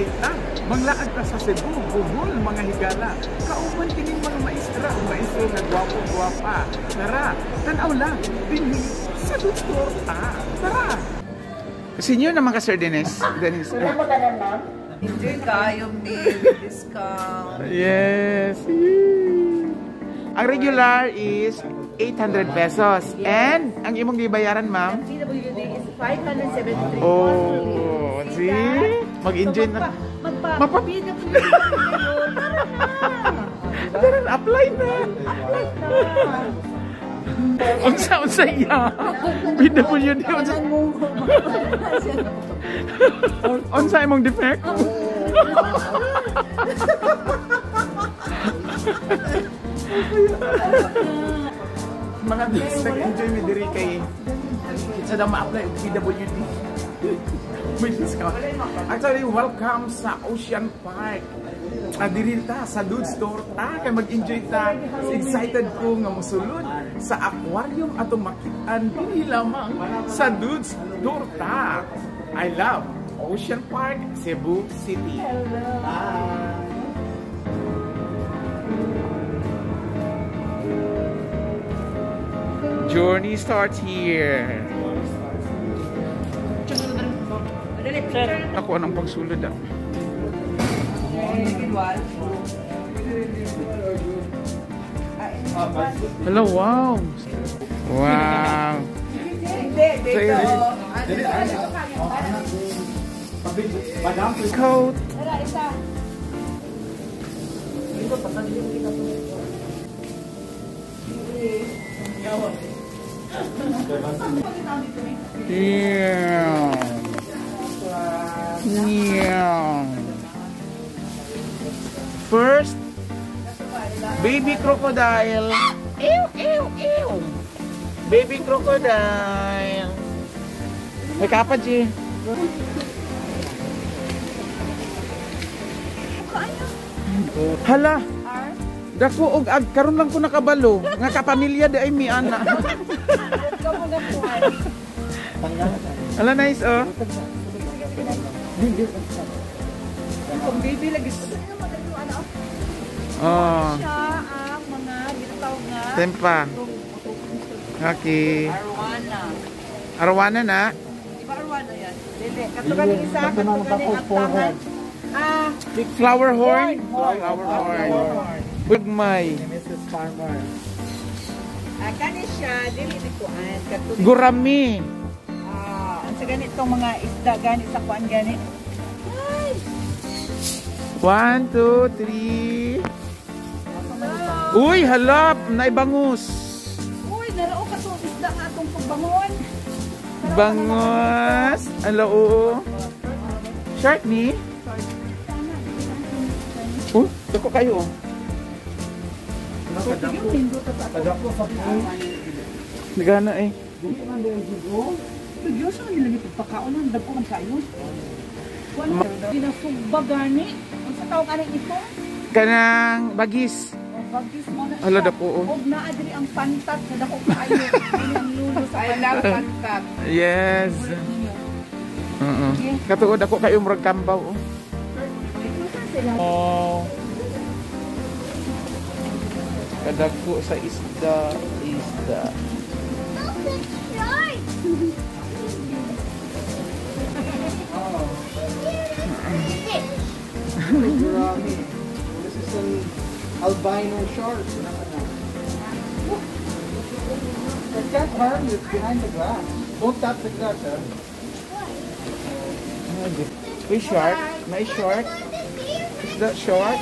balay ta. Manglaad ta sa Cebu, Bohol, mga higala. Kauman kining mga maestro nga gwapo-gwapa. Tara, tanaw lang, dinhi sa Torta. Tara! Senior naman ka, Sir Dennis. Dennis. Enjoy kayo, meal, discount. Yes. Ang regular is 800 pesos. And ang imong gibayaran, ma'am? PWD is 573. Oh, see? Mag-enjoy na. Magpa-PWD ngayon. Tara na. Apply na. Unsa iya. PWD. Unsa imong defect? Mga bis, nag-enjoy mi diri kay sa daw ma-apply og PWD. May discount. Actually, welcome sa Ocean Park. Diri ta sa Dude's Torta kay mag-enjoy ta. Excited ko nga mosulod sa aquarium ato makit-an dili lamang sa Dude's Torta. I love Ocean Park, Cebu City. Journey starts here. Ako anong pagsulod ah. Hello, wow. Wow. Coat. Yeah. First, baby crocodile. Ew, ew, ew. Baby crocodile. May kapad siya. Hala. Dako og ag karon lang ko nakabalo nga kapamilya di ay mi ana. Hala nice oh. Kung baby lagi Oh. siya ang mga ginatawag nga Tempa. Okay. arwana. Arwana na. Di ba arwana yan? Dili. Kato ganing isa, kato ganing ang tangan. Flower horn. Flower horn. Bugmay. Mrs. Farmer. Kani siya, dili ni kuan. Kato Gurami. ang sa ganitong mga isda gani sa kuan gani. 1, 2, 3. Uy, halap, naibangus. Uy, narao ka itong isda nga itong pagbangon. Bangus. Ala, oo. Shark ni? Oh, dako kayo. Kadako sa pool. Nagana eh. Diyos ang nilagay pagpakaon. Dagko man kayo. Dinasugba gani. Ang sa tawag anong ito? Kanang bagis. Bagis mo na siya. Ala, dako oh. Huwag na adri ang pantat na dako kayo. Hindi ang lulo sa pantat. I love pantat. Yes. Katuod ako kayo murag kambaw oh. Oh. Kadagko sa isda. This is an albino shark. It can't harm you, it's behind the glass. Don't tap the glass, huh? May shark? May shark? Is that shark?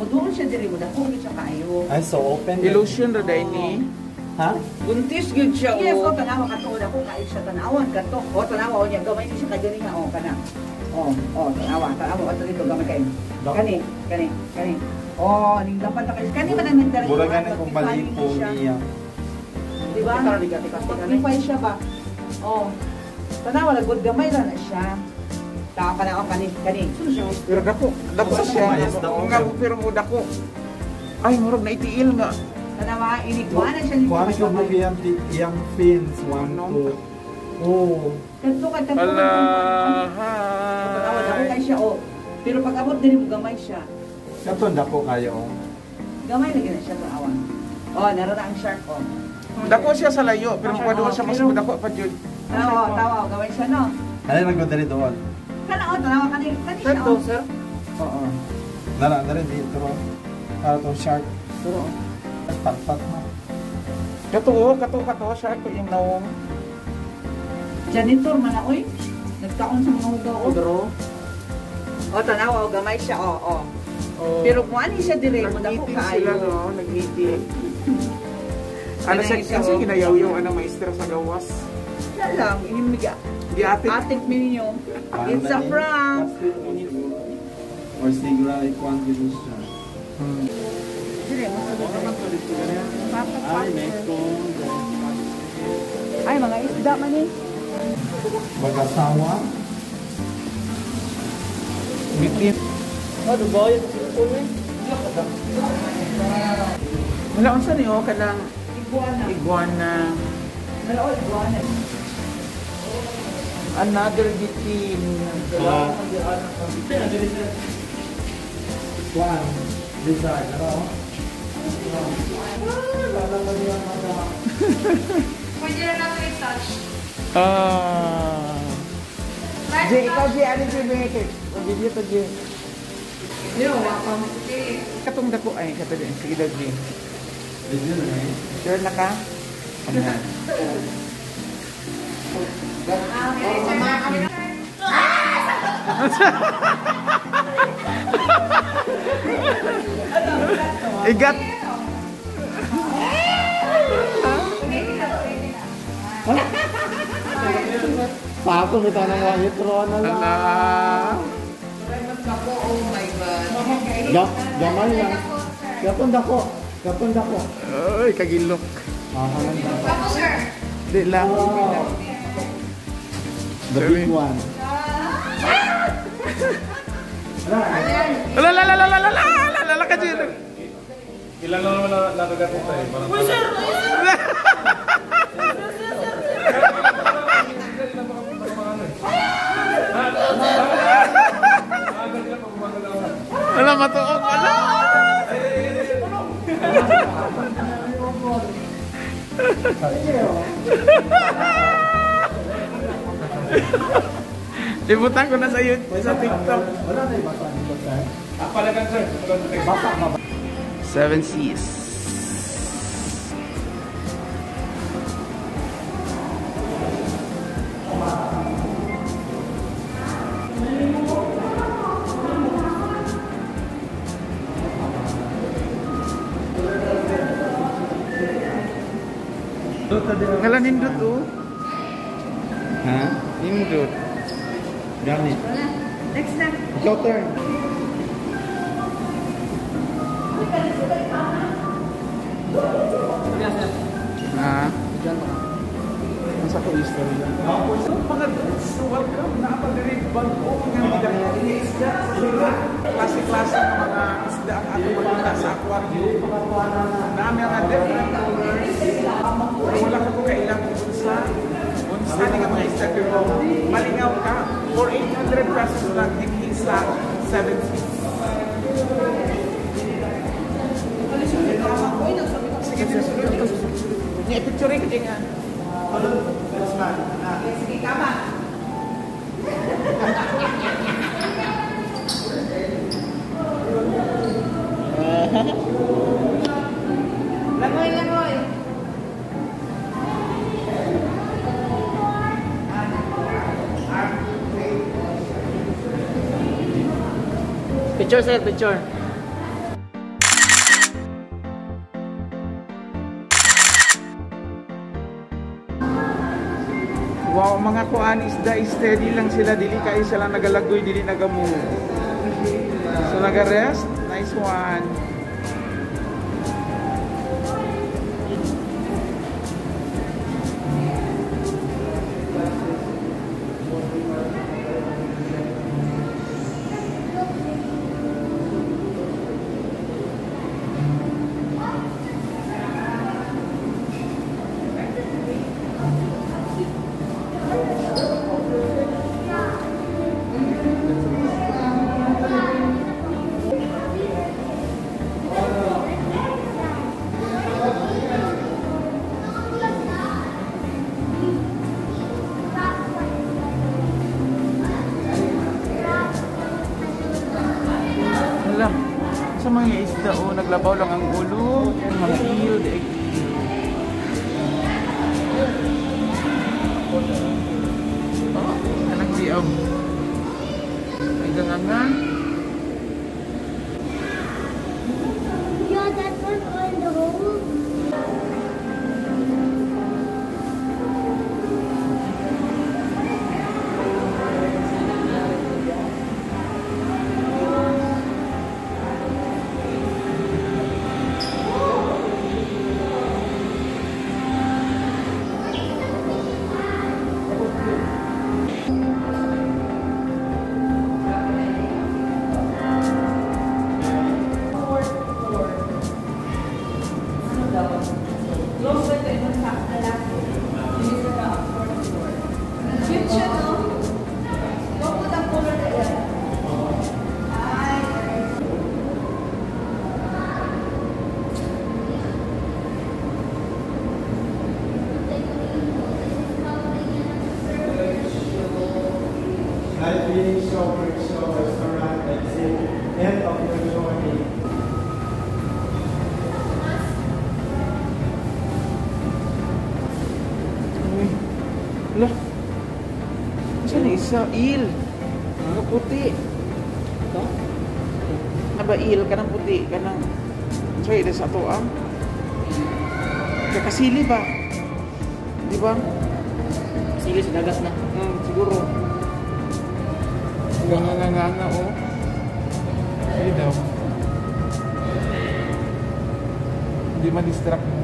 Doon siya diri mo dako siya kayo. I so open. Illusion ra dai ni. Ha? Buntis gyud siya. Yes, ko tanawa kato dako kayo siya tanawan kato. O tanawa niya gamay siya kadiri nga o kana. Tanawa ato dito gamay kay. Kani. Oh, ning dapat na kayo. Kani man ang nagdala. Mura ganun kung malipo niya. Di ba? Pag-ipay siya ba? Oh. Tanawa lagod gamay ra na siya. Tawa pa na ako kani. Pero dako siya. Nga pero mo dako. Ay, murag na itiil nga. Tanawa inigwana siya ni Kuha ko yung fins. 1, 2. Oh. Kanto ka tanto Ala, Pag-awad ako hi. kay siya, oh. Pero pag-abot din mo gamay siya. Katon dako kayo. Gamay lagi na siya sa awan. Oh, narara ang shark, oh. Dako siya sa layo, pero kung siya mas dako pa jud. Tawa, gamay siya, no? Ano nagdali doon? Kana, oh, tanawa ka din. Kani siya, Kanto, oh. sir. Oo. Nara dito. Para to shark. Pero Pat-pat na. kato siya ko yung nawong. Janitor man na, oy. Nagkaon sa mga hugaw, oh. Pero Oh, tanawa, oh, gamay siya, oh, oh. oh, Pero kung ano siya dire, mo dako nag-meeting sila, kaayo. no? Nag-meeting. Ano siya, kasi ginayaw yung maestra sa gawas. Na lang, inimiga. Di ate. Atik ninyo. It's a prank. Or sigla ikuan dito siya. Dire, masagot. Ay, next one. Ay, mga isda man eh. Mag-asawa. Meeting. Ano ba yung cellphone eh? Wala, unsa niyo ka lang Iguana. iguana. Wala, oh, iguana. Another meeting. Kuan. Design. Ano? Pwede na natin i-touch. Jay, ikaw Jay, ano Jay, Benek? Video to Jay. Katong dako ay, kato din. Sige daw Jay. Sure na ka? Ayan. Igat. Pato may tanong nga hitro na lang. Ala. Oh my God. Gamay lang. Kapon dako. Kapon dako. Ay, kagilok. Hahanan dako. Ako, sir. Di lang. The big one. Ala, la, la, la, la, la, la, la, la, ka Jay. Ilan lang naman nakagat ito eh. Parang Ala, matuok. Ala. Libutan ko na sa YouTube, sa TikTok. Wala na yung basa dito, sir. palagan sir. Basa ba? Seven Seas. Ngala nindot oh. Ha? Nindot. Gani. Next na. Ikaw turn. Ah. Nasa ko history lang. So, mga dudes, welcome na pa diri bago nga bidang isda sa sila. Klase-klase ng mga isda ang ating makita sa aquarium. Dami ang different colors. Pero wala ka po kailang unsa ni nga mga isda pero malingaw ka. For 800 pesos lang din sa 7 Seas. Sige, sige. Picture ko din nga. Sige, kama. Langoy, langoy. Picture sir, picture. Wow, mga kuan isda steady lang sila, dili kayo sila nagalagoy, dili nagamove. So naga-rest, nice one. mga isda, oh, naglabaw lang ang ulo. Mga eel, daig eel. Oh, anak siya. Ay gangangan. Yeah, that's one on the hole. Life being so restaurant, that's it. End of your journey. Uy. Ala. Saan na isa? Eel. Mga puti. Ito? Ano ba eel? Kanang puti. Kanang... Sorry, ito sa ito ang... Kakasili ba? Di ba? Sige, sinagas na. Siguro. Ganganganga, oh. Ay daw. Hindi ma-distract mo.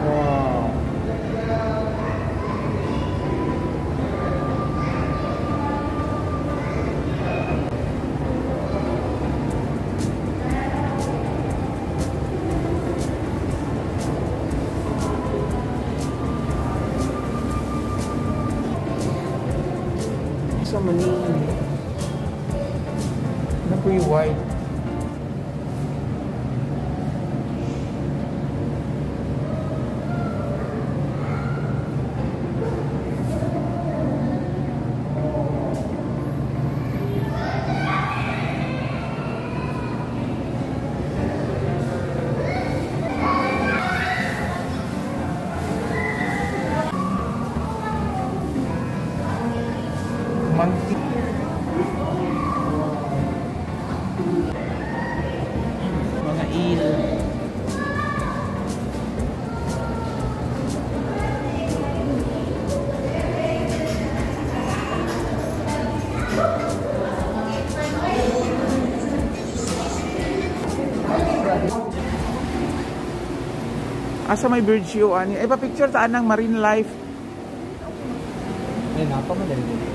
Wow. Sa Manila. Ano po yung white? Monkey. Mga eel. Asa may bird show ani? Ay pa picture ta anang marine life. Ayun, napamadali.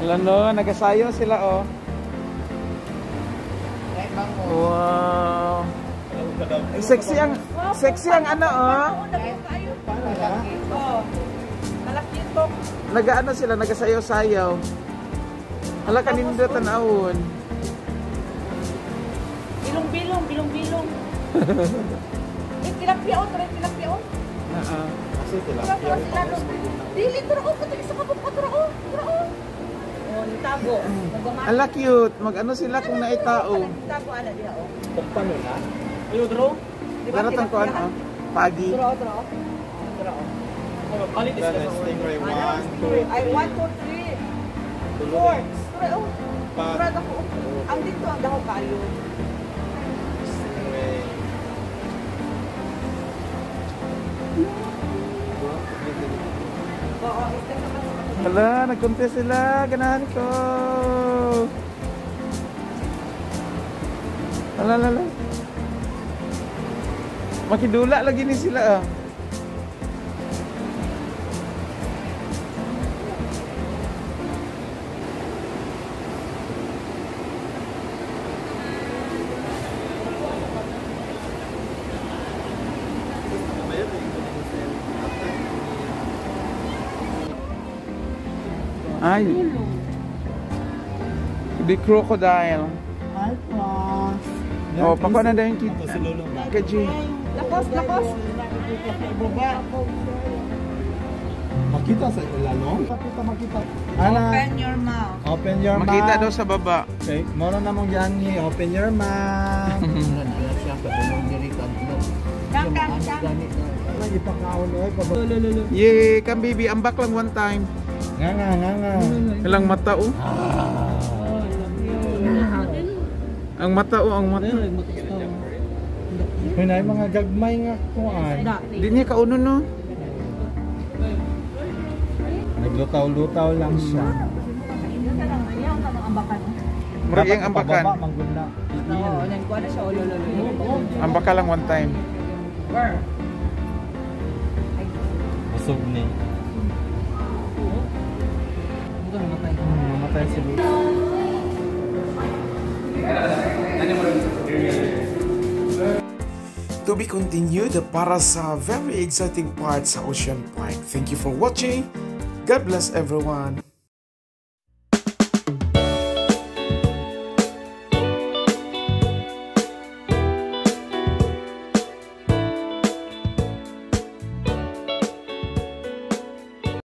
Wala no, nagasayo sila oh. Wow. Sexy ang ano oh. Nagaano sila, nagasayaw-sayaw. Hala kanindot tanawon. Bilong-bilong. Tilapia o, tilapia o. Kasi tilapia. Dili, turo o, patagis sa kapag paturo o. Oh, nitago. Ala cute, mag-ano sila kung naitao. Nitago, ala diha o. Pagpano na? Ayo, dro. Daratang ko ano, pagi. Dro o. Stingray 1, 2, Ay, 1, 2, 3. 4. Turo o. Turo ako. Ang dito ang daho kayo. Stingray. Oo, ito naman. Hala, nag-contest sila. Ganahan ko. Hala. Makidula lagi ni sila ah. Ay. The crocodile. Hi, Franz. Oh, pakuha na daw yung Ito si Lolo. Kaji. Lakos, lakos. Makita sa ilalo? Makita. Ana, Open your mouth. open your mouth. Makita daw sa baba. Okay, moro na mong yan ni open your mouth. Dang, dang, dang. Ipakaon oy. Yay, come baby, ambak lang one time. Nga. Ilang mata oh. Ang mata oh, ang mata. May na mga gagmay nga kuan. Di niya kauno no. Naglutaw-lutaw lang siya. Murag yung ambakan. Pababa, mangguna. Oo, nagkuha na siya. Ambaka lang one time. Busog ni. Mamatay si Lolo. To be continued para sa very exciting part sa Ocean Park. Thank you for watching. God bless everyone.